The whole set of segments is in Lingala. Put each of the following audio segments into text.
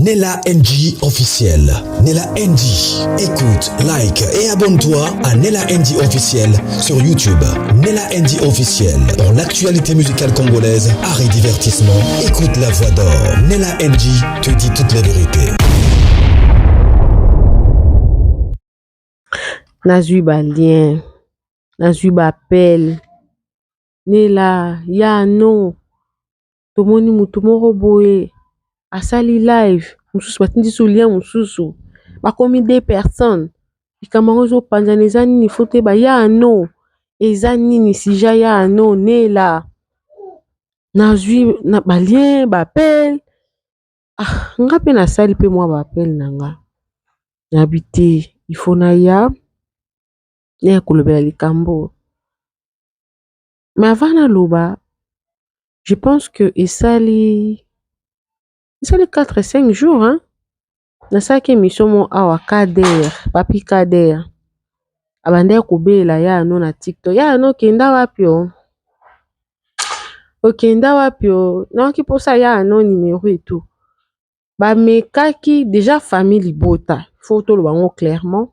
Nella NG officiel. Nella NG. Écoute, like et abonne-toi à Nella NG officiel sur YouTube. Nella NG officiel. Pour l'actualité musicale congolaise, art et divertissement, écoute la voix d'or. Nella NG te dit toute la vérité. Nazui balien, nazui bapel, Nella, ya no, tomoni mutu moko boye, asali live, mususu batindi so lien mususu, bakomi 2 personnes, likambo zo panzana eza nini fote ba ya no, eza nini sija ya no, Nella, nazui na balien bapel, nga pe nasali pe mwa bapel nanga, nabite, ifo na ya, ya kolobela likambo. Mais avant naloba, je pense que esali 4-5 jours, hein. Nasaki émission mo awa Kader, papi Kader. Abande kobela ya no na TikTok. Ya no kenda wapi o? Okenda wapi o? Na ki posa ya no numéro et tout. Ba mekaki déjà famille libota. Faut to lo bango clairement.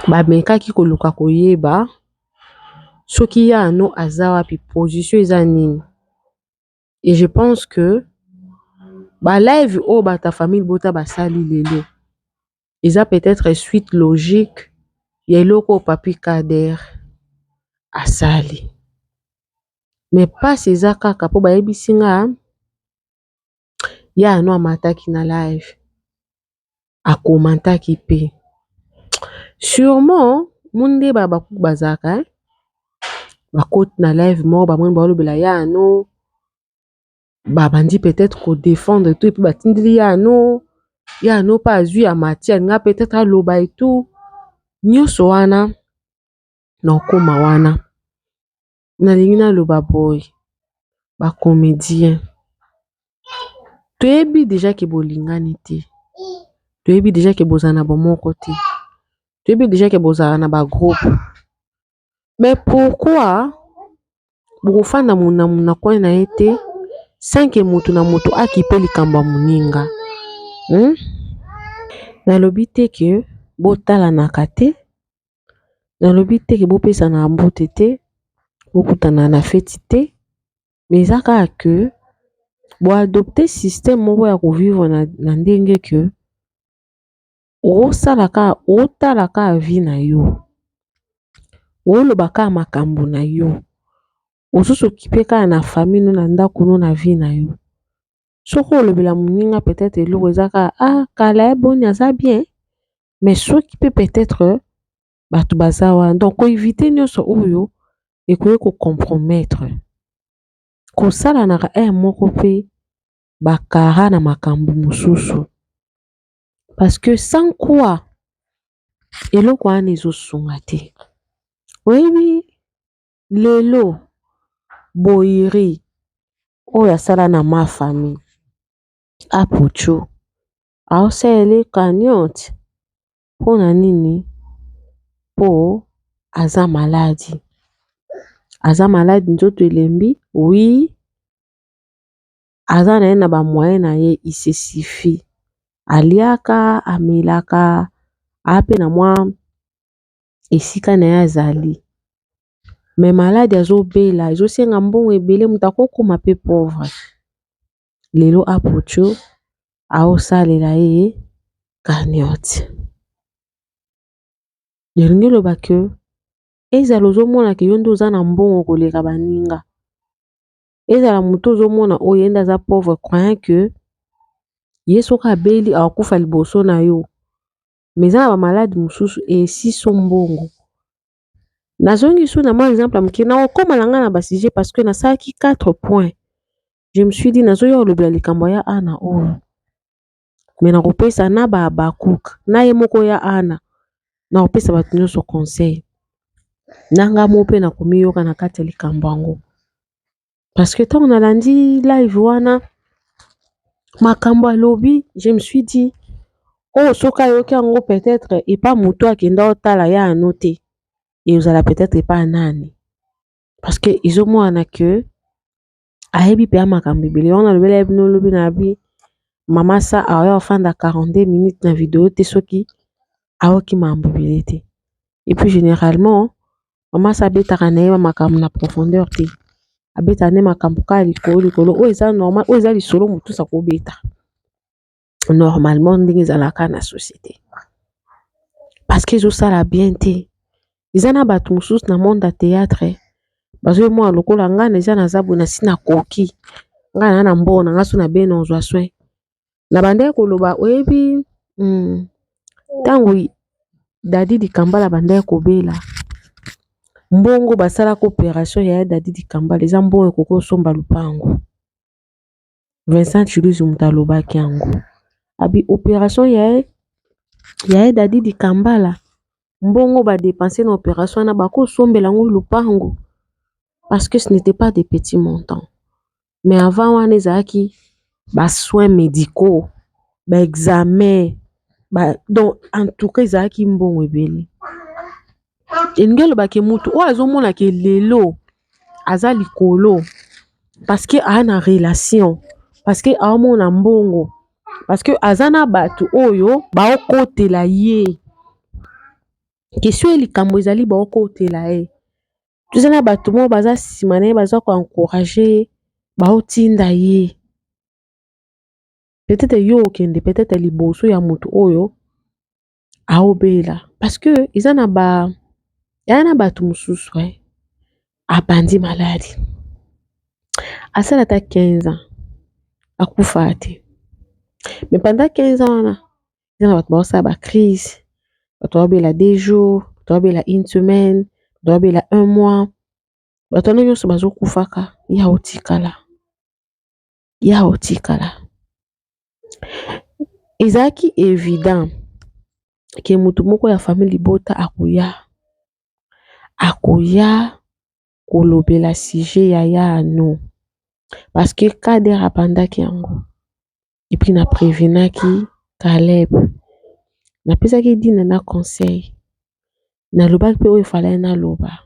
Ba mekaki koluka koyeba. Soki ya no aza wapi position eza nini. Et je pense que ba live o ba ta famille bota basali lelo. Eza peut-être suite logique ya eloko papi Kader asali. Mais pas eza kaka po bayebisi nga ya no amataki na live. Akomantaki pe. Sûrement munde ba bakuku bazaka bakoti na live mo ba moni balobela ya no babandi peut-être ko défendre tout et puis batindili ya no pa azui ya matière nga peut-être aloba et tout nyonso wana na okoma wana nalingi naloba boy ba comédien toyebi déjà ke bolingani te, toyebi déjà ke bozana bomoko te, toyebi déjà ke bozala na ba groupe, mais pourquoi bokofanda na coin na ete sans que mutu na mutu akipe likambo moninga? Nalobi te ke botalanaka te, nalobi te ke bopesa na mbote te, bokutana na feti te, mais eza kaka ke bo adopter système moko ya kovivre na ndenge ke otalaka vie na yo, olobaka makambo na yo, osusu okipe kaka na famille no na ndako no na vie na yo. Soko olobela moninga peut-être eloko eza kaka kala boni aza bien, mais soki pe peut-être bato baza wana donc ko éviter nyonso oyo ekoki ko compromettre kosalanaka moko pe bakara na makambo mosusu parce que sans quoi eloko wana ezosunga te. Oyebi lelo boyiri oyo asala na ma famille apuchu aosaele cagnotte mpona nini? Po aza maladi nzoto elembi, oui aza na ye na ba moyen na ye, il se suffit, aliaka amelaka ape na mwa esika na ye azali, mais maladi azobela ezosenga mbongo ebele, mutu akokoma pe pauvre. Lelo apuchu aosalela ye cagnotte. Elingi loba ke ezala ozomona ke yo nde oza na mbongo koleka baninga, ezala mutu ozomona oyo yende aza pauvre croyant que ye soki abeli akufa liboso na yo, mais eza na bamaladi mosusu esiso mbongo. Nazongi so na mwa exemple moke na okoma na nga na basujet parce que nasalaki 4 points. Je me suis dit nazoya olobela likambo ya ana oyo, mais nakopesa na bakuka na ye moko ya ana na kopesa bato nyonso conseil nanga mo pe nakomi yoka na kati ya likambo yango parce que ntango nalandi live wana makambo alobi, je me suis dit oh soki ayoki yango peut-être epa moto akenda otala ya ano te ezala peut-être epa nani parce que ezomwana ke ayebi pe ya makambo ebele wana lobela yebi nolobi na bi mama sa aoya ofanda 42 minutes na video te soki aoki mambobele te. Et puis généralement mama sa abetaka na ye makambo na profondeur te, abeta ne makambo kaka likolo oyo eza normal, oyo eza lisolo motu akobeta normalement ndenge ezalaka na société, parce que ezosala bien te. Eza na bato mosusu na monde ya théâtre bazoyemona lokola ngai na eza na zabu na si na koki ngai na mbona ngai so na be na ozwa soin na bandeki koloba oyebi ntango Dadi Dikambala bandeki kobela mbongo basalaka opération ya Dadi Dikambala eza mbongo ekoko osomba lupango. Vincent Chiluzi moto alobaki yango abi opération ya Dadi Dikambala mbongo badepense na opération wana bakosombela yango lupango, parce que ce n'était pas des petits montants. Mais avant wana ezalaki soins médicaux, examen, donc en tout cas ezalaki mbongo ebele. Elingi alobaki mutu oyo azomonaka lelo aza likolo parce que a na relation, parce que aomona mbongo, parce que aza na bato oyo baokotela ye. Question ya likambo ezali baokotela ye. Tuza na bato mo baza nsima na ye baza koencourager baotinda ye. Peut-être yo okende peut-être liboso ya moto oyo aobela, parce que eza na bato mosusu abandi maladi asala ata 15 ans akufa te, mais pendant 15 ans wana eza na bato baosala bacrise, bato baobela 2 jours, bato baobela 1 semaine, bato baobela 1 mois, bato wana nyonso bazokufaka ya otikala. Ezalaki évident ke motu moko ya famille libota akoya kolobela sujet ya ano, parce que Kader abandaki yango. Et puis na prévenaki Caleb, napesaki dina na conseil, nalobaki pe oyo efalai naloba,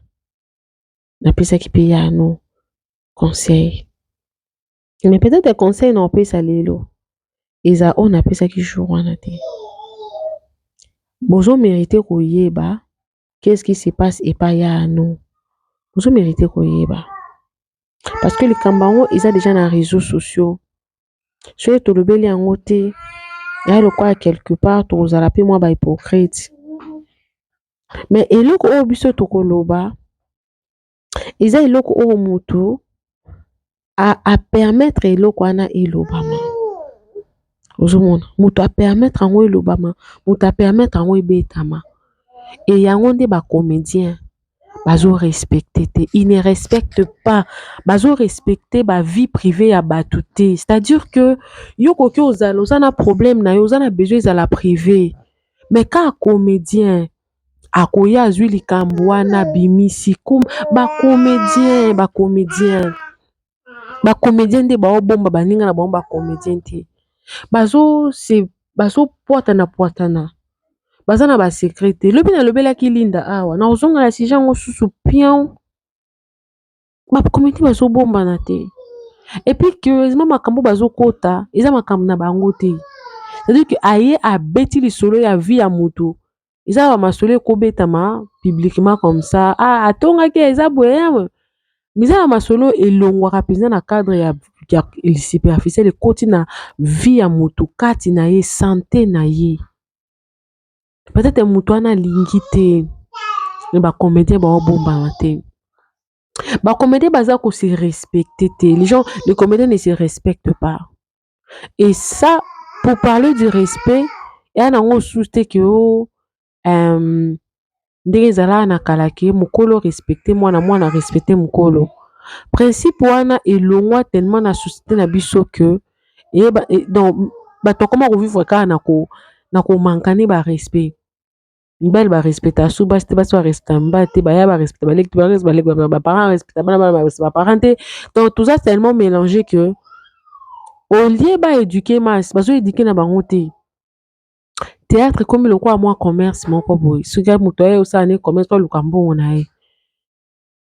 napesaki pe ya ano conseil. Mais peut-être conseil na opesa lelo eza on napesaki jour wana te. Bozo mérité koyeba qu'est-ce qui se passe et pas ya ano. Bozo mérité koyeba. Parce que likambo yango eza déjà na réseaux sociaux. Soki tolobeli yango te ya lokola quelque part tozala pe mwa ba hypocrite. Mais eloko oyo biso tokoloba eza eloko oyo motu a permettre eloko wana elobama. Ozomona moto a permettre yango elobama, moto a permettre yango ebetama. Et yango nde ba comédien bazo respecter te, ils ne respectent pas, bazo respecter ba vie privée ya bato te. C'est-à-dire que yo koki oza na problème na yo, oza na besoin ezala privé, mais ka comédien akoya azwi likambo wana bimisi kum ba comédien nde baobomba baninga na bomba comédien te. Bazo poatana baza na ba secret te. Lobi na lobelaki Linda awa na ozonga na sujet yango susu pion ba comédien bazo bomba na te. Et puis curieusement makambo bazo kota eza makambo na bango te. C'est-à-dire que aye abeti lisolo ya vie ya moto eza ba masolo ekobetama publiquement comme ça, atongaki eza boye miza na masolo elongwaka mpenza na cadre ya superficiel ekoti na vie ya moto kati na ye santé na ye. Peut-être moto wana alingi te me bacomédien baobombana te. Bacomédien baza ko se respecter te. Les comédiens ne se respectent pas. Et ça, pour parler du respect, il y a un souci que ndenge ezala na kalaki mukolo respecter mwana respecter mukolo. Principe wana elongwa tellement na société na biso que donc bato koma ko vivre ka na ko mankani ba respect. Mbali ba respecta su basi te basi ba respecta mbate ba ya ba respecta ba lek ba parents respecta ba parents te. Donc tout ça c'est tellement mélangé que au lieu ba éduquer mas bazo éduquer na bango te. Théâtre comme le quoi moi commerce moko boy suka moto ye osa ne commerce to lukambo na ye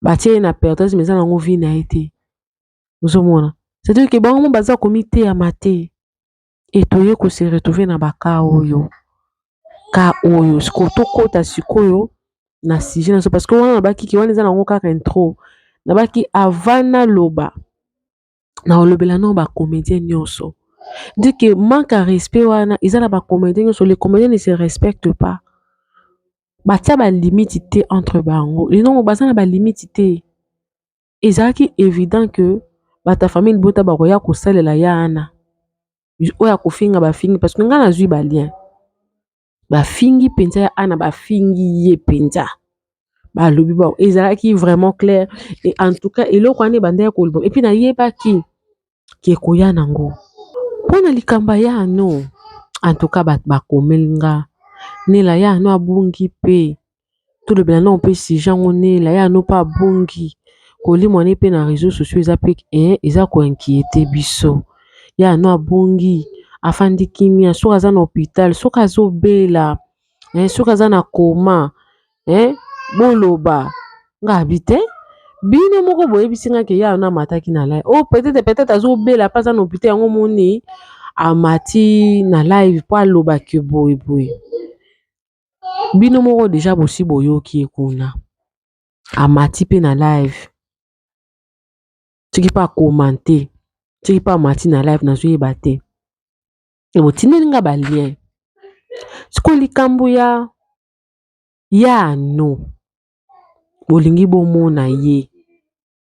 batie na perdre mais na ngo vie na été ozomona c'est-à-dire que bango baza comité ya maté et toye ko se retrouver na baka oyo ka oyo sikoyo tokota sikoyo na sujet na so parce que wana nabaki ki wana eza nango kaka intro nabaki avant naloba na olobela no bacomédien nyonso dit que manque à respect wana eza na bacomédien nyonso les comédiens ne se respectent pas batia balimite te entre bango linongo baza na balimite te ezalaki évident que bata famille libota bakoya kosalela ya ana oyo akofinga bafingi parce que nga nazwi balien bafingi mpenza ya ana bafingi ye mpenza balobi bao ezalaki vraiment clair et en tout cas eloko wana ebanda ya koloba epuis nayebaki ke koya nango mpo na likamba ya ano en tout cas bato bakomelinga nela ya ano abungi mpe tolobela no mpe sijango nela ya ano mpe abungi kolimwane mpe na réseaux sociaux eza mpe eza koinquiete biso ya ano abungi afandi kimia soki aza na hôpital soki azobela soki aza na koma boloba ngabi te bino moko boyebisi nga ke ya ano amataki na live peut-être azobela mpe aza na hôpital yango moni amati na live mpo aloba ke boye bino moko deja bosi boyoki kuna amati mpe na live soki mpe akomante soki mpe amati na live nazoyeba te botindeli nga balien sikoyo likambo ya ano bolingi bomona ye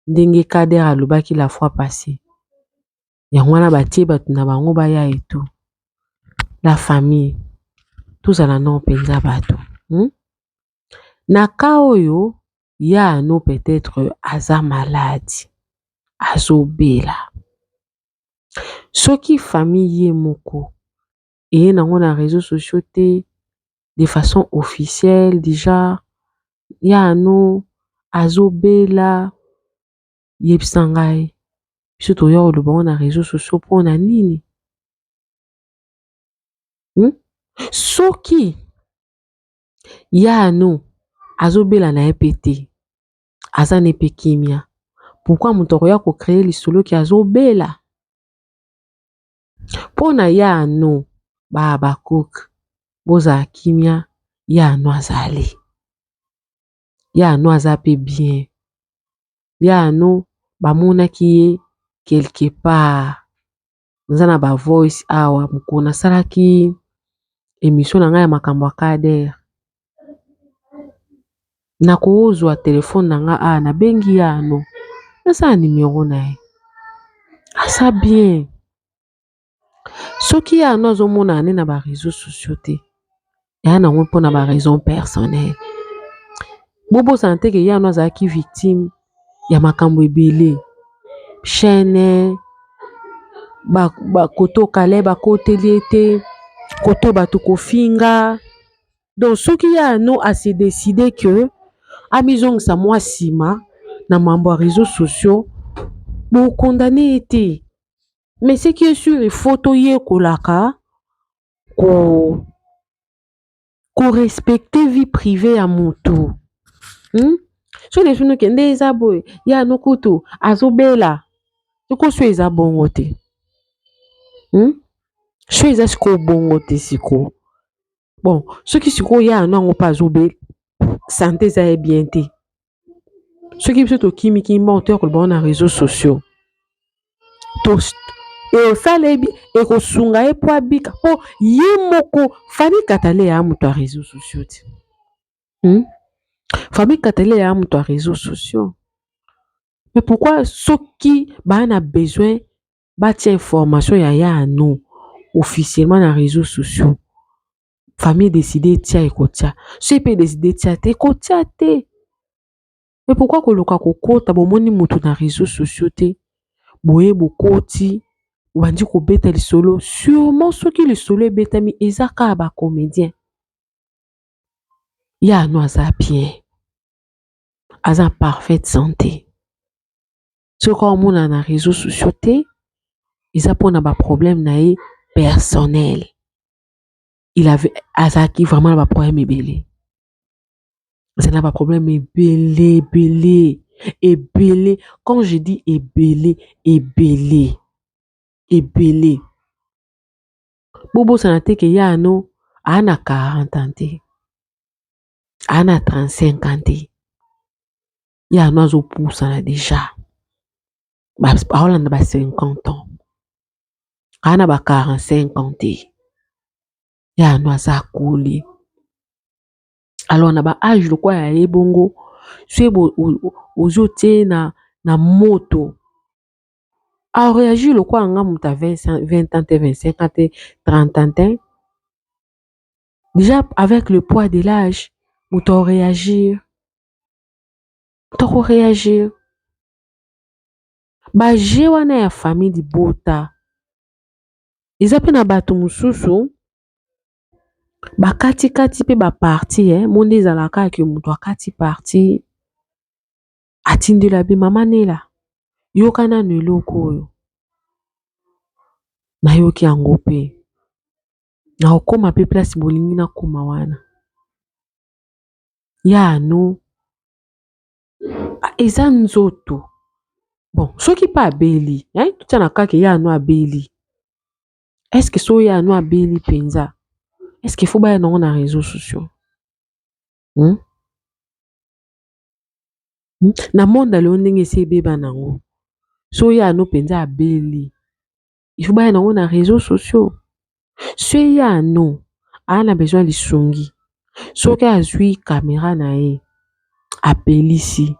ndenge Kader alobaki la fois passée yango wana batie bato na bango baya eto la famille tozala no mpenza bato na ka oyo ya ano peut-être aza maladi azobela soki famille ye moko eye nango na réseaux sociaux te de façon officielle déjà ya ano azobela yebisa ngai biso toya koloba ngo na réseaux sociaux mpona nini soki ya ano azobela na ye mpe te aza ne mpe kimia pourquoi moto akoya kocreye lisolo ki azobela mpona ya ano bakoke bozala kimia ya ano azali ya ano aza mpe bien ya ano bamonaki ye quelque part naza na bavoice awa mokolo nasalaki émission na ngai ya makambo ya Kader nakozwa telefone na nga awa nabengi ya ano nasala numero na ye asa bien soki ya ano azomona ne na baréseaux sociaux te eya nango mpona baraison personnelle bobosana te ke ya ano azalaki victime ya makambo ebele chaîne bakoto kale bakoteli ete koto bato kofinga donc soki ya ano ase décide que amizongisa mwa nsima na mambo ya réseaux sociaux bokondane ete mais ce qui est sûr ifo toyekolaka korespecte vie privée ya moto so lesunu ke nde eza boye ya ano kutu azobela sikoso eza bongo te so eza sikoyo bongo te sikoyo bon soki sikoyo ya ano yango mpe azobela sante eza ye bien te soki biso tokimiki mbango toya koloba na réseaux sociaux osala ebi ekosunga ye mpo abika mpo ye moko Fally Katale ya moto ya réseaux sociaux te Fally Katale ya moto ya réseaux sociaux mais pourquoi soki baa na besoin batia information ya ano officiellement na réseaux sociaux famille décide tia ekotia so mpe décide tia te ekotia te mais pourquoi koluka kokota bomoni moto na réseaux sociaux te boye bokoti bandi kobeta lisolo sûrement soki lisolo ebetami eza kaka bacomédien ya ano aza bien aza en parfaite santé soki omona na réseaux sociaux te eza mpona baproblème na ye personnel azalaki vraiment na baproblème ebele azali na baproblème ebele quand je dis ebele bobosana te ke ye ano ana 40 ans te, ana 35 ans te, ye ano azopusana deja aolanda ba 50 ans, ana ba 45 ans te, ye ano aza akoli. Alors na ba age lokwa ya ye bongo so ozwi otie na moto areagir lokwa nga moto a 20 ans te 25 ans te 30 ans te, déjà avec le poids de l'âge moto réagir baje wana ya famille libota eza mpe na bato mosusu bakati mpe baparti monde ezalaka ke moto akati parti atindela bi mama Nela yoka nano eloko oyo nayoki yango mpe na okoma mpe place bolingi nakoma wana ya ano eza nzoto bon soki mpe abeli totia na kaka ya ano abeli est-ce que so ya ano abeli mpenza est-ce que faut baya nango na réseaux sociaux na monde leo ndenge esi ebeba nango so ya ano mpenza abeli il faut baya nango na réseaux sociaux so ya ano ana besoin lisungi soki azwi caméra na ye apelisi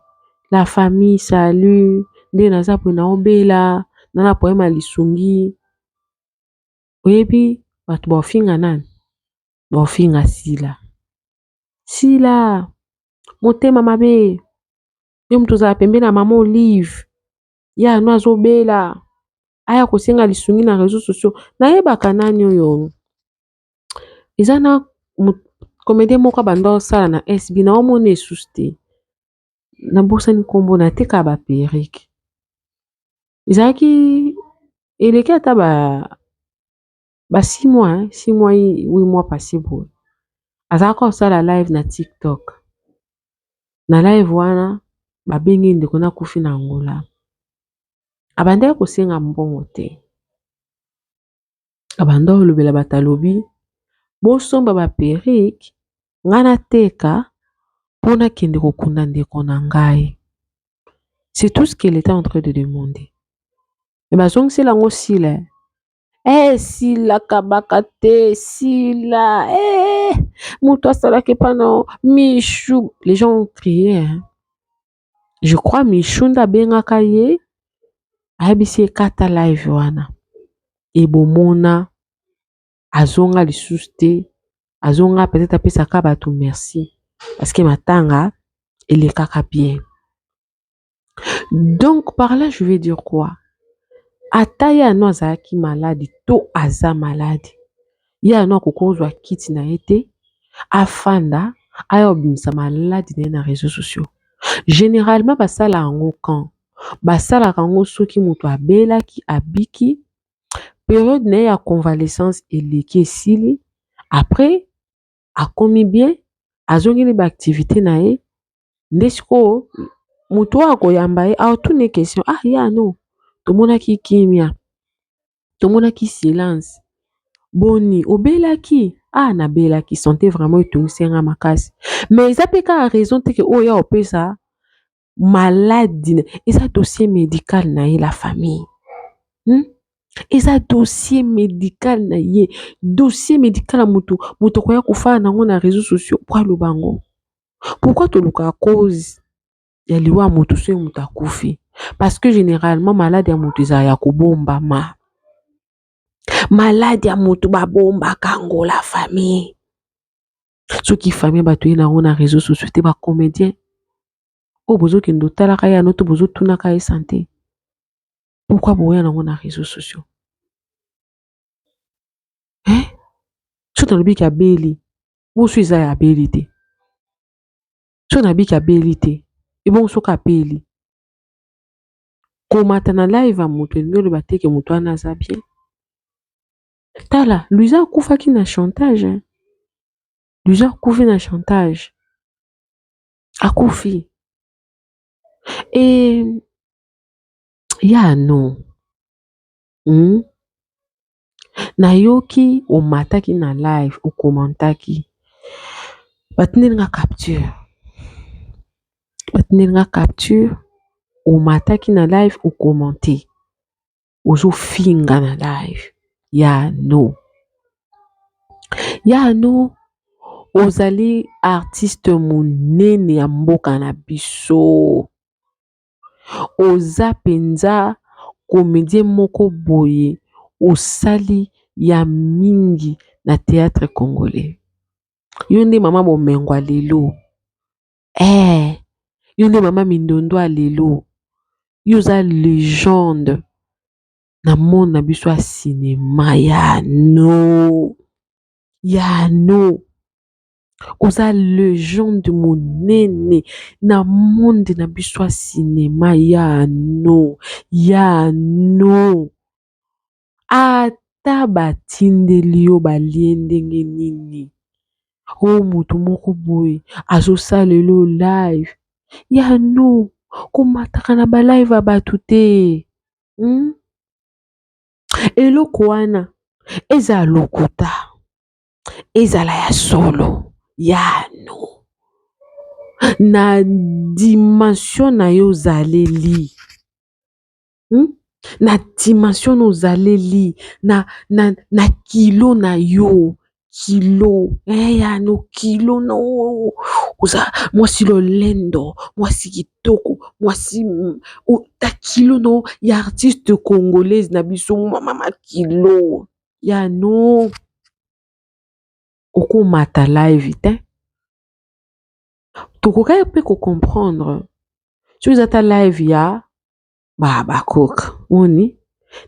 la famille salut nde naza po na obela nana poema lisungi oyebi bato baofinga nani baofinga sila motema mabe yo moto ozala pembeni na mama Olive ya ano azobela aya kosenga lisungi na réseaux sociaux nayebaka nani oyo eza na comédien moko banda osala na SB na omona esusu te nabosani nkombo na teka ba perike ezalaki eleki ata ba 6 mois 8 mois passé boye azalaka osala live na TikTok na live wana babengi ndeko nakufi na Angola abandaki kosenga mbongo te abanda olobela bato alobi bosomba ba perike nga nateka mpo nakende kokunda ndeko na ngai. C'est tout ce qu'elle était en train de demander. Mais bazongisela yango sila sila kabaka te sila moto asalaki pano Michou. Les gens ont crié je crois Michou nda bengaka ye ayebisi ekata live wana ebomona azonga lisusu te azonga peut-être apesaka bato merci parce que matanga elekaka bien. Donc par là je vais dire quoi? Ata ye ano azalaki malade to aza malade ye ano akokozwa kiti na ye te afanda aya obimisa maladi na ye na réseaux sociaux. Généralement basala yango quand basalaka yango soki moto abelaki abiki période na ye ya convalescence eleki esili après akomi bien azongeli baactivité na ye nde sikoyo moto oyo akoyamba ye aotune question ye ano tomonaki kimia tomonaki silence boni obelaki nabelaki santé vraiment etongisenga makasi mais eza mpe kaka raison teke oyo ya opesa maladi eza dossier médical na ye la famille eza dossier médical na ye dossier médical ya moto koya kofala nango na réseaux sociaux po aloba yango pourquoi tolukaka cause ya liwa ya moto so moto akufi parce que généralement malade ya moto ezala ya kobombama malade ya moto babombaka yango la famille soki famille bato ye nango na réseaux sociaux te bacomédien oyo bozokende otalaka ye ano to bozotunaka ye santé pourquoi boya nango na réseaux sociaux so nalobiki abeli boso eza ya abeli te so nabiki abeli te ebongo soki apeli komata na live ya moto elingi oloba teke moto wana aza bien tala luiza akufaki na chantage luiza akufi na chantage akufi ya no nayoki omataki na live okomantaki batindeli nga capture omataki na live okomante ozofinga na live ya no ozali artiste monene ya mboka na biso, oza penza comédien moko boye osali ya mingi na théâtre congolais. Yo nde mama Bomengwa lelo, yo nde mama Mindondo lelo, yo oza légende na monde na biso ya cinéma ya no oza légende monene na monde na biso ya cinéma ya no ata batindeli yo balie ndenge nini oyo moto moko boye azosalelo live ya no komataka na balive ya bato te. Eloko wana eza lokuta ezala ya solo ya no na dimension na yo ozaleli na dimension ozaleli na kilo na yo ya no kilo no oza mwasi lolendo mwasi kitoko mwasi ta kilo no ya artiste congolaise na biso mama kilo ya no okomata live te tokokai mpe comprendre so eza ta live ya bakoka oni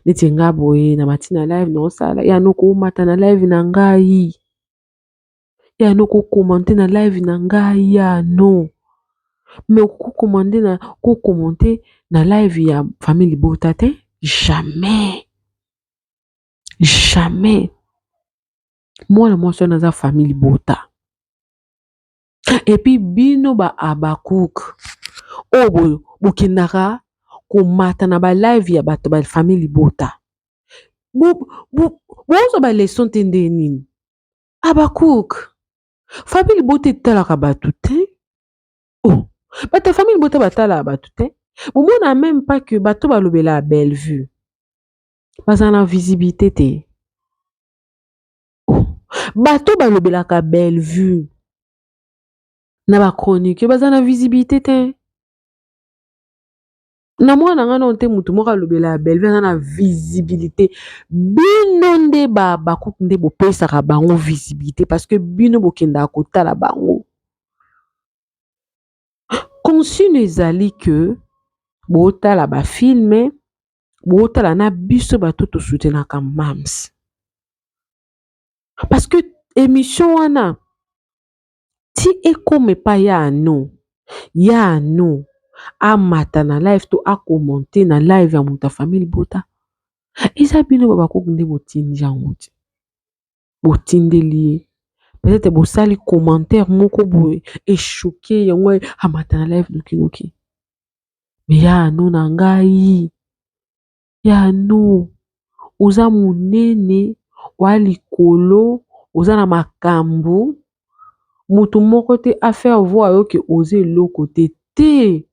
neti nga boye na matina live na osala ya no komata na live na ngai ya no kokomante na live na ngai ya no me kokomante na live ya famille Libota te jamais mwana mwasi wana aza famille Libota epi bino ba Abakouk oyo bokendaka komata na ba live ya bato ba famille Libota bozo ba leçon te nde nini Abakouk famille Libota etalaka bato te bato famille Libota batalaka bato te bomona même pas que bato balobela Bellevue baza na visibilité te bato balobelaka Bellevue na ba chronique baza na visibilité te na mwana ngana te mutu moko alobela Bellevue aza na visibilité bino nde Bakouk nde bopesaka bango visibilité parce que bino bokendaka kotala bango consigne ezali que botala bafilme botala na biso bato tosoutenaka mams parce que émission wana ti ekome pa ya no amata na live to akomonte na live ya moto famille Libota eza bino Bakouk nde botindi yango te botindeli ye peut-être bosali commentaire moko boye echoke yango amata na live noki me ya no na ngai ya no oza monene wa likolo oza na makambo mutu moko te affaire voir yoke oza eloko te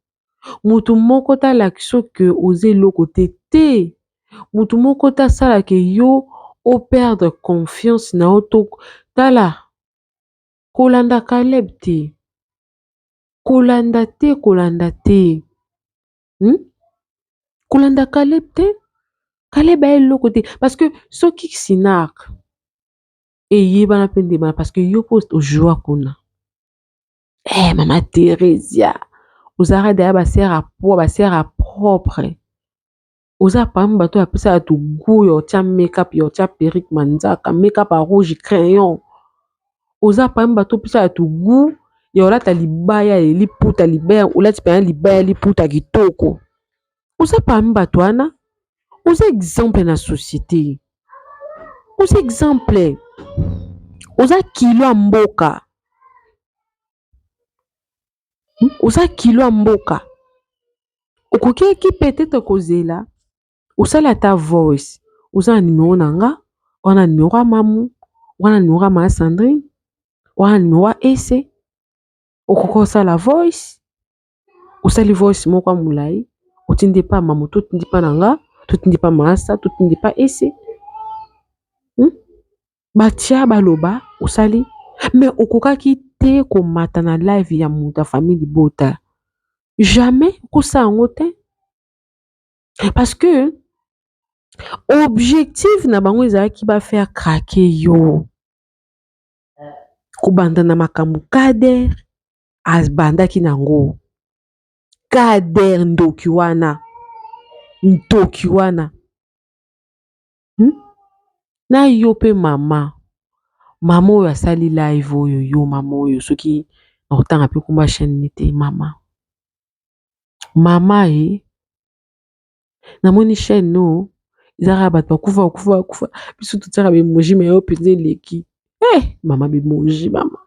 mutu moko talakisa ke oza eloko te mutu moko tasala ke yo o perdre confiance na yo to tala kolanda Caleb te kolanda Caleb te Caleb a eloko te parce que soki Sinak eyebana mpe ndebana parce que yo poste ojouwa kuna mama Teresia ozalaka deya basere propre oza parmi bato yapesa bato goût ya otia make-up ya otia perruque manzaka make-up a rouge crayon oza parmi bato opesa bato goût ya olata libaya liputa libaya olati pena libaya liputa kitoko oza parmi bato wana oza exemple na société oza exemple oza kilo ya mboka okokeki peut-être kozela osala ta voice oza na numéro na nga wana numéro ya mamu, wana numéro ya ma Sandrine, wana numéro ya ese, okoki kosala voice, osali voice moko ya molai, otindi pa mamu, totindi pa na nga, totindi pa maasa, totindi pa ese. Batia baloba osali, mais okokaki te komata na live ya moto ya famille Libota. Jamais kosala yango te. Parce que objectif na bango ezalaki bafaire craquer yo. Kobanda na makambo Kader abandaki nango. Kader ndoki wana. Na yo pe mama. Mama oyo asali live oyo yo mama oyo soki na otanga pe komba chaîne nete mama. Mama namoni chaîne no ezaka bato bakufa biso totiaka bemoji me yo penza eleki. Mama bemoji mama.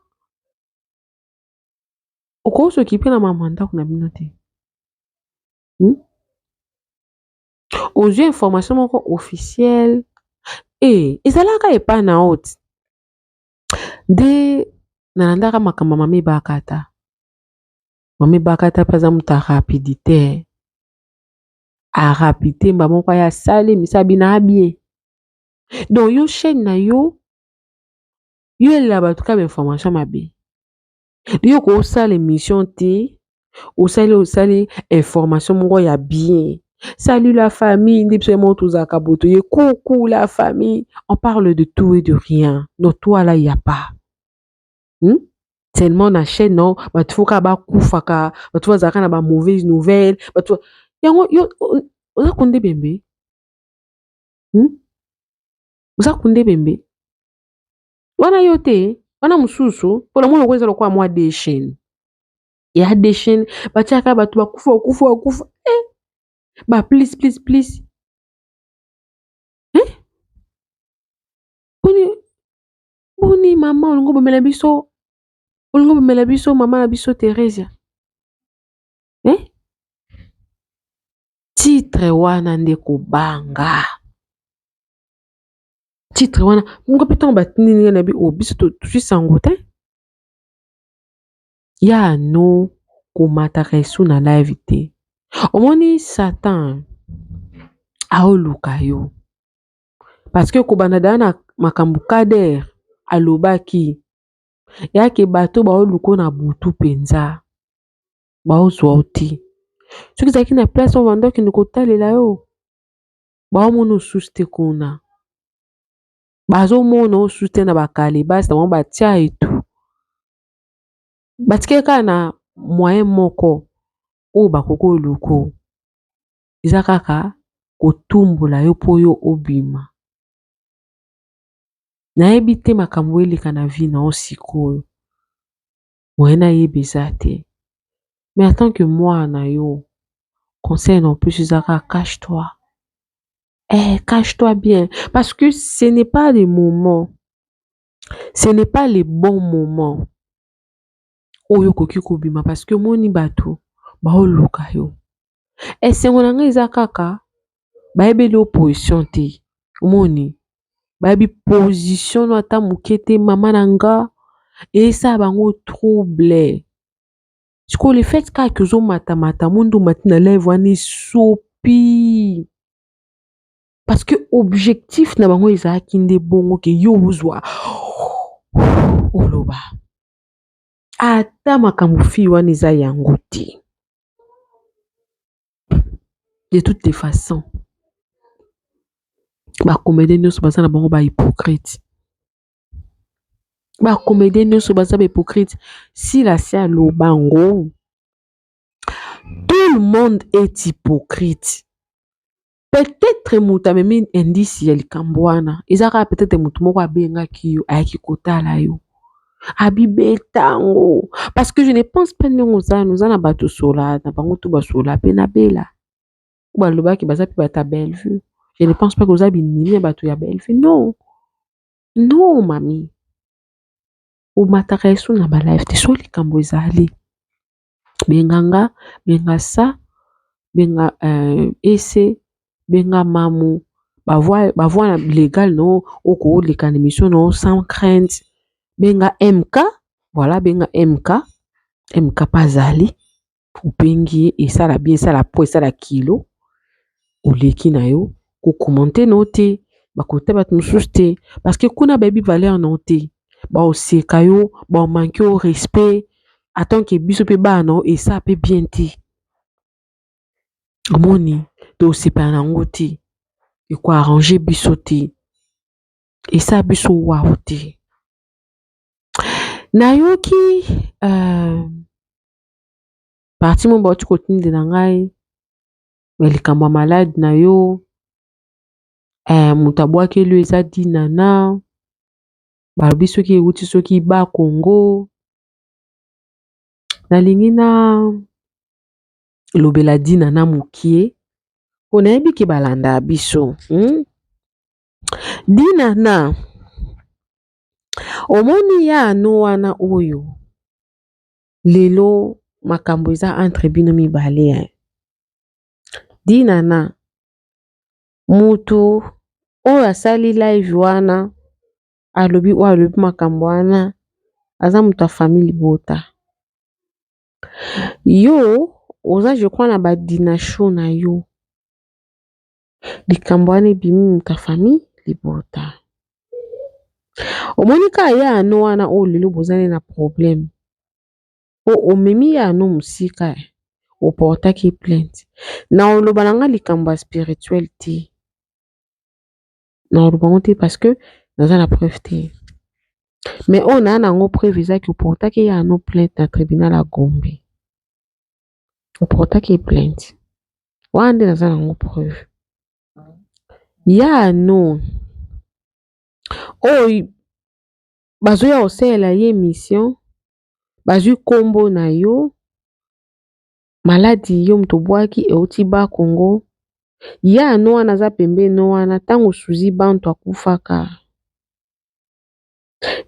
Okoki soki na mama ndako na bino te. Ozwi information moko officielle. Ezalaka epa na haute. De nalandaka makambo mama bakata. Mama bakata paza muta rapidité. A rapidité mba moko ya sale misabi na bien. Donc yo chaîne na yo la bato ka information mabe. Yo ko sala émission te, osali information moko ya bien. Salut la famille, coucou la famille. On parle de tout et de rien. Donc toi là, il n'y a pas. Tellement na chaîne, non, tu faut ba koufaka, tu vas zaka na ba mauvaise nouvelle, tu yo oza konde bembe. Oza konde bembe. Wana yote, wana mususu, pour le moment ko ezalo kwa moi des chaînes. Il y a des chaînes, batiaka batu ba kufa. Bah, please. Boni mama olingo bomela biso mama na biso Thérèse. Titre wana ndeko banga. Titre wana ngo piton batini na bi biso to sango te. Ya no komata resu na live te. Omoni Satan aoluka yo. Parce que kobanda na makambu Kader alobaki yake bato baoluko na butu penza. Baozwa oti. Soki zaki na place o bandoki ndiko talela yo. Baomono suste kuna. Bazo mono suste na bakale basi na batia etu. Batikeka na moyen moko o bakoko luko. Izakaka kotumbola yo po yo obima. Nayebi te makambo eleka na vie na osikoyo. Moyena yebezate. Mais en tant que moi na yo, conseil non plus izaka cache-toi. Cache-toi bien parce que ce n'est pas le moment. Ce n'est pas le bon moment. Oyo koki kobima parce que moni bato baoluka yo. Esengo na nga eza kaka bayebeli opposition te. Moni bayebi position no ata muke te mama na nga esa bango trouble. Siko le fait kaka ozo mata mundu matina live wani sopi. Parce que objectif na bango ezalaki nde bongo ke yo uzwa oloba. Ata makambo fi wana eza yango te. De toutes les façons. Ba comédien nyonso baza na bango ba hypocrite. Ba comédien nyonso baza ba hypocrite. Si la se alobango, tout le monde est hypocrite. Peut-être muta memi indice ya likambo wana. Ezaka peut-être mutu moko abengaki yo ayaki kotala yo. Abibetango. Parce que je ne pense pas nous en bato sola na bango to ba sola pe na bela. Ou balobaki baza pe bata belle vue. Je ne pense pas que vous avez une bato ya belle vue. Non. Non, mami. Ou mataresu na ba live te so likambo ezali. Benganga, benga sa, benga ese, benga mamu, bavoi na légal no okoleka na émission no sans crainte benga MK voilà benga MK pazali obengi ye esala bien esala po esala kilo oleki na yo kokomante no te bakota bato mosusu te parce que kuna bayebi valeur no te baoseka yo baomanke yo respect atanke biso mpe bana esa mpe bien te omoni tosepela nango te ekoarrange biso te esa biso waw te nayoki parti mo bauti kotindela ngai me likambo ya malade na yo moto abwakeli eza dinana balobi soki euti soki ba Congo nalingi na lobela dinana mokie mpo nayebi ke balanda biso dinana omoni ya ano wana oyo lelo makambo eza entre bino mibale dinana mutu oyo asali live wana alobi makambo wana aza moto ya famille libota yo oza je crois na badina show na yo likambo wana ebimi moto ya famille libota omoni ka ya ano wana oyo lelo bozali na problème omemi ya ano mosika oportaki plainte na oloba na nga likambo ya spirituel te na oloba ngo te parce que naza na preuve te mais oyo naa nango preuve ezaki oportaki ya ano plainte na tribunal ya Gombe oportaki plainte wana nde naza nango preuve ya ano oyo bazoya kosalela ye mission bazwi nkombo na yo maladi yo moto obwaki euti ba Congo ya ano wana aza pembeni wana ntango suzi banto akufaka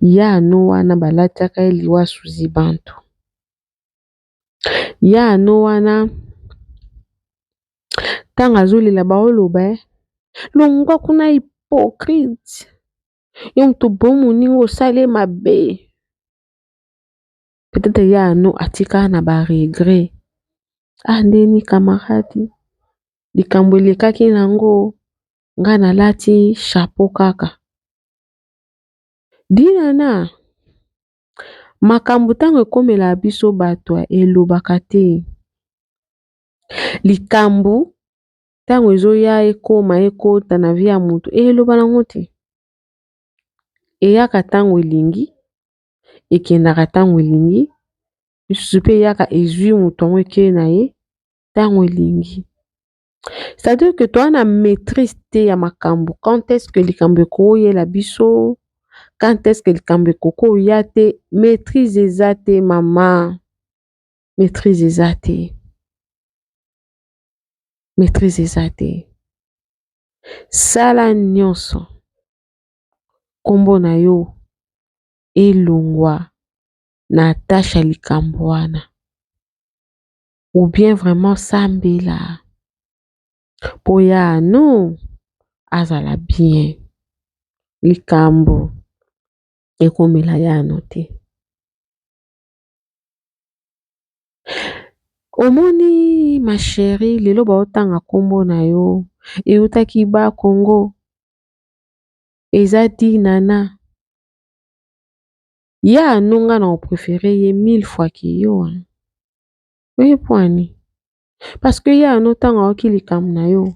ya ano wana balatiaka ye liwa suzi banto ya ano wana ntango azolela baoloba longwa kuna hypocrite yo moto boye moninga osali mabe peut-être ya ano atika na baregret ndeni camarade likambo elekaki nango nga nalati chapeau kaka dinana makambo ntango ekomela biso bato elobaka te likambo ntango ezoya ekota na vie ya moto eloba nango te eyaka ntango elingi ekendaka ntango elingi misusu mpe eyaka ezwi moto yango ekei na ye ntango elingi c'est-à-dire que toa na maîtrise te ya makambo quand est-ce que likambo ekoyela biso quand est-ce que likambo ekokoya te maîtrise eza te mama maîtrise eza te maîtrise eza te sala nyonso nkombo na yo elongwa na tasha likambo wana ou bien vraiment sambela po ya ano azala bien likambo ekomela ya ano te omoni ma chérie lelo baotanga nkombo na yo eutaki ba Congo eza dinana ya ano nga na opréféré ye 1000 fois ki yo oyepwani parce que ya ano ntango aoki likambo na yo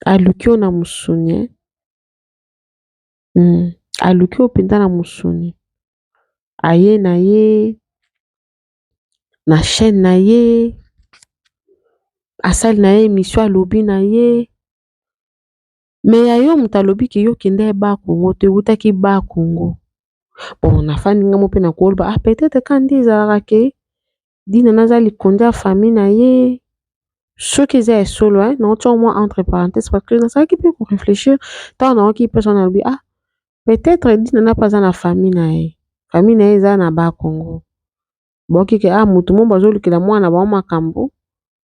aluki yo na mosuni aluki yo mpenza na mosuni aye na ye na chaîne na ye asali na ye émission alobi na ye me ya yo moto alobi ke yo kende ba Congo te eutaki ba Congo bon nafandi nga mo mpe na koloba peut-être ka nde ezalaka ke dinana aza likonzi ya famille na ye soki eza esolo naotia mwa entre parenthèse parce que nasalaki mpe korefléchir ntango naoki mpe so nalobi peut-être dinana mpe aza na famille na ye eza na ba Congo boki ke motu mo bazolukela mwana bao makambo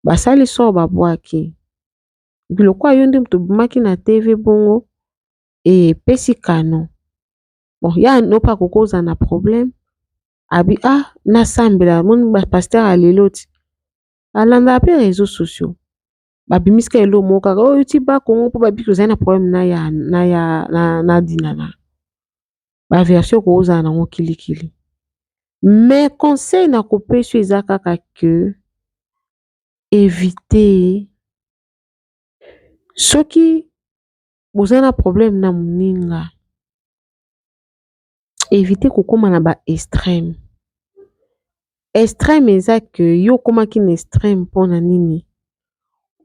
basali so babwaki biloko yo nde moto bomaki na TV bongo epesi kano. Bon ya no mpe akoki kozala na problème abi nasambela moni bapaster ya lelo ti alandaka mpe réseaux sociaux babimisika eloko moko kaka oyo ti ba Congo mpo babiki ozali na problème na dinana baversion kozala nango kilikili. Mais conseil nakopesi yo eza kaka ke éviter soki boza na problème na moninga éviter kokóma na ba extrême. Extrême eza ke yo okomaki na extrême mpona nini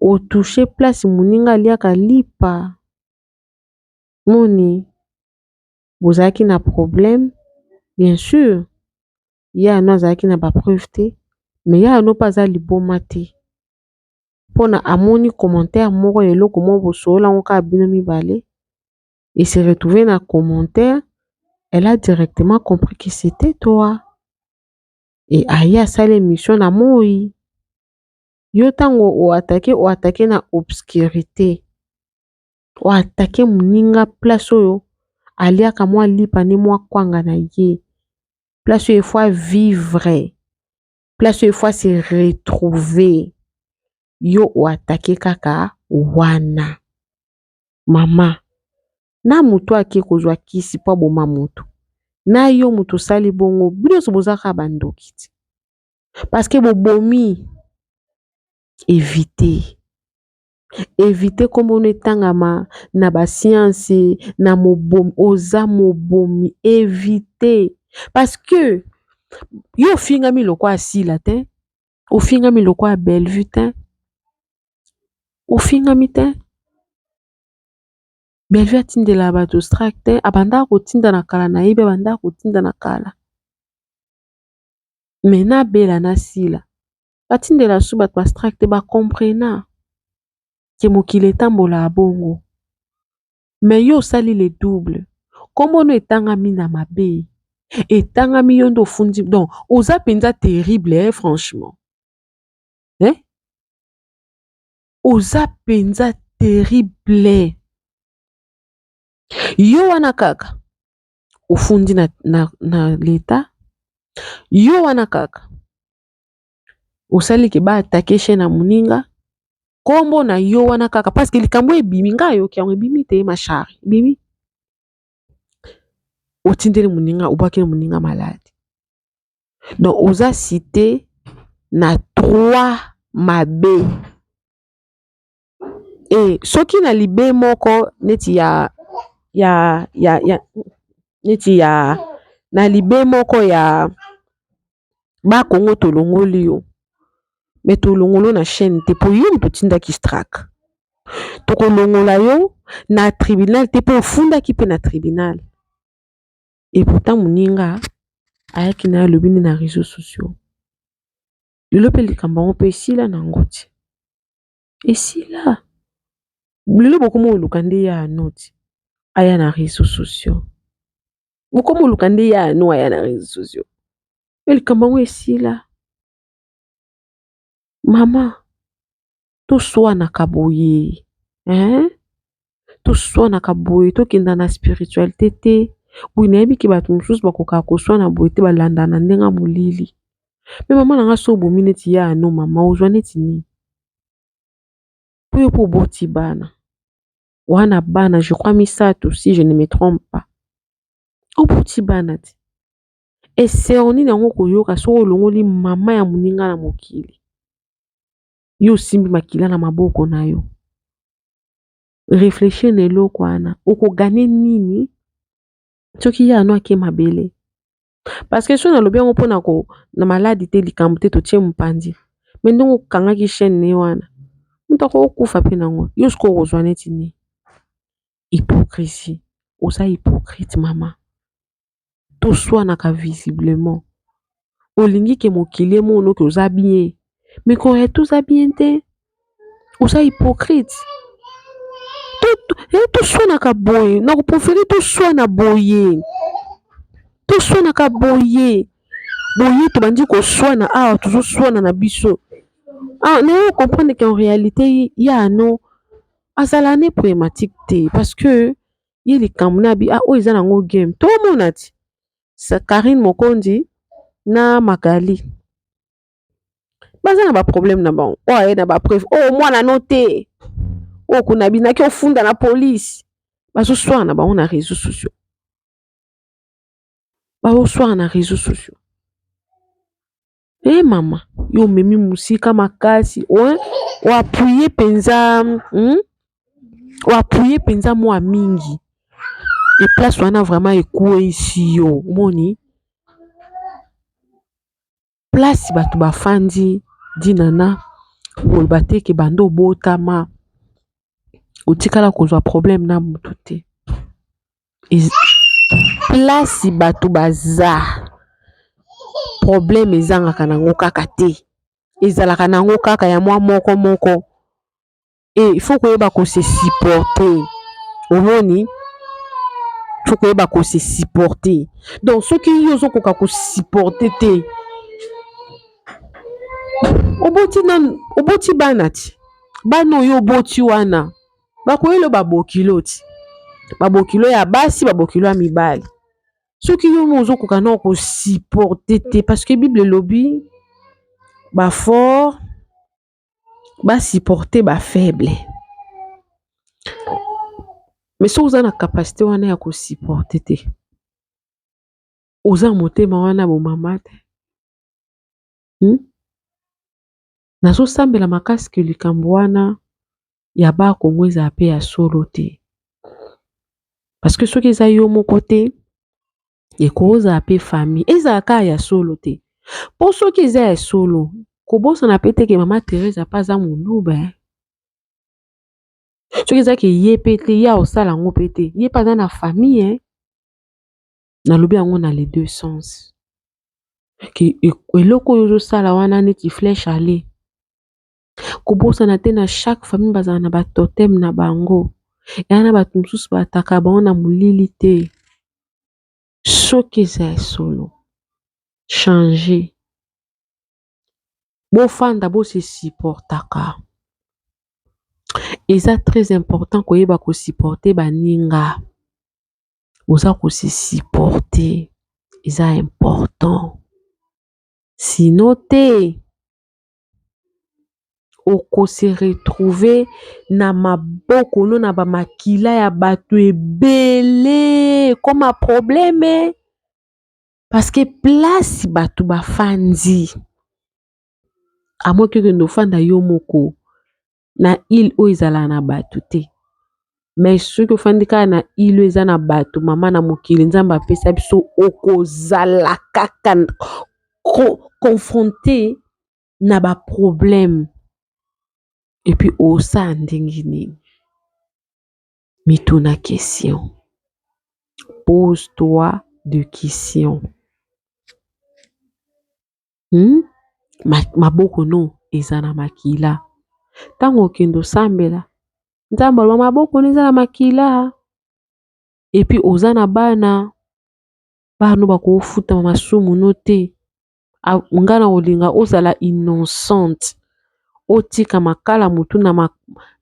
otouche place moninga aliaka lipa moni bozalaki na problème bien sûr ye ano azalaki na bapreuve te mais ye ano mpe aza liboma te mpona amoni commentaire moko ya eloko moko bosolola yango kaka bino mibale et se retrouver na commentaire elle a directement compris que c'était toi et aye asala émission na moi yo ntango oatake na obscurité oatake moninga place oyo aliaka mwa lipa ne mwa kwanga na ye place oyo efoi vivre place oyo efoi se retrouver yo oatake kaka wana mama na moto ake kozwa kisi mpo aboma moto na yo moto osali bongo bino nyonso bozaka bandoki ti parce que bobomi éviter kombono etangama na basianse na mobomi oza mobomi éviter parce que yo ofingami lokwa asila te ofingami lokwa Bellevue te ofingami te Bellevue atindela bato strak te abandaka kotinda na kala na yebi abandaka kotinda na kala me na bela na sila batindela su bato bastrak te bacomprena ke mokili etambola bongo me yo osali le double kombono etangami na mabe etangami yo nde ofundi donc oza mpenza terrible franchement oza mpenza terrible yo wana kaka ofundi na leta yo wana kaka osali ke baatake chaîne na moninga kombo na yo wana kaka parce que likambo ebimi ngai yoki yango ebimi te mashari ebimi otindeli moninga obwakeli moninga malade donc oza cité na 3 mabe et soki na libe moko neti na libe moko ya ba Congo tolongoli yo mais tolongolo na chaîne te po yo totindaki strak tokolongola yo na tribunal te po ofundaki pe na tribunal et pourtant moninga ayaki na alobi nde na réseaux sociaux lelo mpe likambo yango mpe esila nango ti esila lelo bokomi oluka nde ya ano ti aya na réseaux sociaux bokomi oluka nde ya ano aya na réseaux sociaux mpe likambo yango esila mama toswanaka boye toswanaka boye tokenda na spiritualité te boye nayebi ke bato mosusu bakokaka koswana boye te balanda na ndenga molili me mama na nga so obomi neti ya ano mama ozwa neti nini po yo mpo oboti bana wana bana je crois 3 si je ne me trompe pas oboti bana ti eseo nini yango koyoka soki olongoli mama ya moninga na mokili yo osimbi makila na maboko na yo réfléchir na eloko wana okogane nini soki ye ano ake mabele parce que so nalobi yango mpona na maladi te likambo te totie mopandi me ndenge okangaki chaîne ne wana moto akokufa mpe nango yo sikoyo okozwa neti nini hypocrisie oza hypocrite mama toswanaka visiblement olingi ke mokili emono ke oza bien mais koye toza bien te oza hypocrite toswanaka boye nakoprofere toswana boye boye tobandi koswana awa tozoswana na biso nayo comprendre qu'en réalité ya ano azala ne problématique te parce que ye likambo na bi oyo eza nango game tomona ti Karine Mokondi na Magali baza na baproblème na bango oyo aye na bapreuve mwana no te oyo kuna binaki ofunda na polise bazoswara na bango na réseaux sociaux mama yo omemi mosika makasi oapuye mpenza mwa mingi eplace wana vraiment ekwesi yo omoni place bato bafandi dinana koloba te ke bando obotama otikala kozwa problème na motu te place bato baza problème ezangaka nango kaka te ezalaka nango kaka ya mwa moko il faut koyeba kose supporter omoni il faut koyeba kose supporter donc soki yo ozokoka kosupporter te oboti bana ti bana oyo oboti wana bakoyelo babokilo ti babokilo ya basi babokilo ya mibali soki yo mo ozokoka na kosupporter te parce que Bible elobi bafort basupporter bafaible mais soki oza na capacité wana ya kosupporter te oza motema wana bomama te nazosambela makasi ke likambo wana ya bakongo ezala pe ya solo te parce que soki eza yo moko te ekozala pe famille ezala kaka ya solo te mpo soki eza ya solo kobosana pe te ke mama Thérèse apa aza moluba soki ezaki ye pe te ye osala yango pe te ye mpe aza na famille nalobi yango na les deux sens ke eloko oyo ozosala wana neti flèche ale kobosana te na chaque famille bazala na batotem na bango eya na bato mosusu bataka bango na molili te soki eza ya solo changer bofanda bose supportaka eza très important koyeba kosupporter baninga oza kose supporter eza important sino te okose retrouver na maboko no na bamakila ya bato ebele comme problème parce que place bato bafandi amoki okende ofanda yo moko na ile oyo ezala na bato te mais soki ofandi kaka na ile oyo eza na bato mama na mokili nzambe apesa biso okozala kaka confronté na baproblème et puis osala ndenge nini mituna question pose-toi de questions maboko no eza na makila ntango okende osambela nzambe aloba maboko no eza na makila et puis oza na bana bakofutama masumu no te nga na kolinga ozala innocente otika makala motu na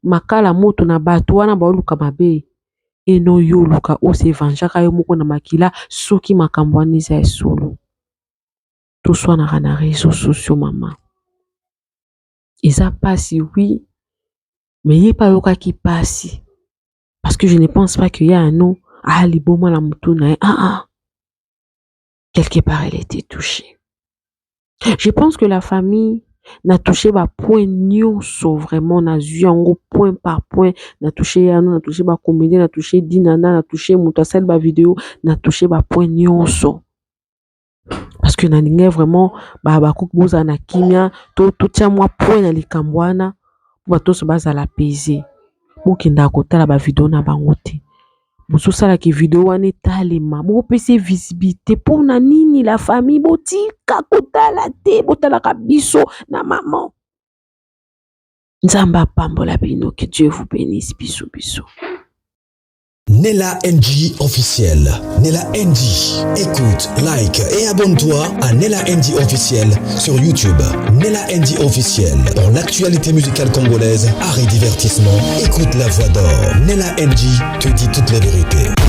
makala moto na bato wana baoluka mabe eno yo luka osevanjaka yo moko na makila soki makambo wana eza ya solo toswanaka na réseaux sociaux mama eza pasi oui mais ye pa yokaki pasi parce que je ne pense pas que ya no liboma na motu na ye quelque part elle était touchée. Je pense que la famille n'a touché ba point nyonso vraiment na yango point par point na touché yano na touché ba comédie na touché dinana na touché muto asali ba vidéo na touché ba point nyonso parce que na ninge vraiment ba koboza na kimia to tia moi point na likambo wana ba toso bazala pesé bokenda kotala ba vidéo na bango te bososala ki vidéo wana etalema bopesa visibilité mpona nini la famille botika kotala te botalaka biso na maman nzambe apambola bino que Dieu vous bénisse biso. Nella NG officiel. Nella NG. Écoute, like et abonne-toi à Nella NG officiel sur YouTube. Nella NG officiel. Pour l'actualité musicale congolaise, art et divertissement, écoute la voix d'or. Nella NG te dit toutes les vérités.